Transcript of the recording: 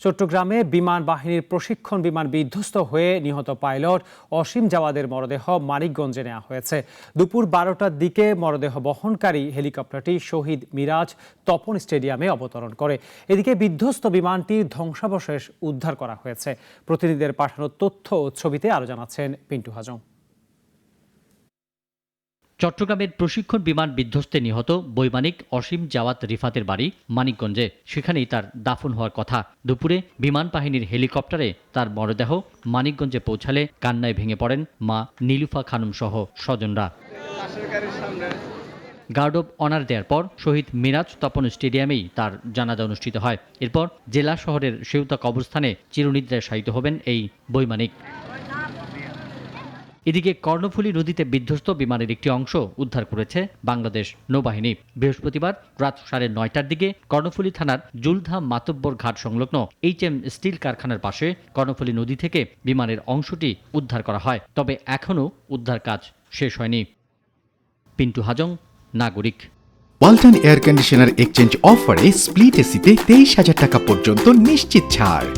চট্টগ্রামে বিমান বাহিনীর প্রশিক্ষণ বিমান বিধ্বস্ত হয়ে নিহত পাইলট অসীম জাওয়াদের মরদেহ মানিকগঞ্জে নেওয়া হয়েছে। দুপুর 12টার দিকে মরদেহ বহনকারী হেলিকপ্টারটি শহীদ মিরাজ তপন স্টেডিয়ামে অবতরণ করে। এদিকে বিধ্বস্ত বিমানটির ধ্বংসাবশেষ উদ্ধার করা হয়েছে। প্রতিনিধিদের পাঠানো তথ্য ও ছবিতে আরো জানাচ্ছেন পিন্টু হাজং। চট্টগ্রামের প্রশিক্ষণ বিমান বিধ্বস্তে নিহত বৈমানিক অসীম জাওয়াত রিফাতের বাড়ি মানিকগঞ্জে। সেখানেই তার দাফন হওয়ার কথা। দুপুরে বিমান বাহিনীর হেলিকপ্টারে তার মরদেহ মানিকগঞ্জে পৌঁছালে কান্নায় ভেঙে পড়েন মা নীলুফা খানম সহ স্বজনরা। গার্ড অব অনার দেওয়ার পর শহীদ মিরাজ তপন স্টেডিয়ামেই তার জানাজা অনুষ্ঠিত হয়। এরপর জেলা শহরের সেউতা কবরস্থানে চিরনিদ্রায় শায়িত হবেন এই বৈমানিক। এদিকে কর্ণফুলী নদীতে বিধ্বস্ত বিমানের একটি অংশ উদ্ধার করেছে বাংলাদেশ নৌবাহিনী। বৃহস্পতিবার রাত 9:30টার দিকে কর্ণফুলী থানার জুলধা মাতব্বর ঘাট সংলগ্ন HM স্টিল কারখানার পাশে কর্ণফুলী নদী থেকে বিমানের অংশটি উদ্ধার করা হয়। তবে এখনও উদ্ধার কাজ শেষ হয়নি। পিন্টু হাজং, নাগরিক। ওয়ালটন এয়ার কন্ডিশনার এক্সচেঞ্জ অফারে স্প্লিট এসিতে 23,000 টাকা পর্যন্ত নিশ্চিত ছাড়।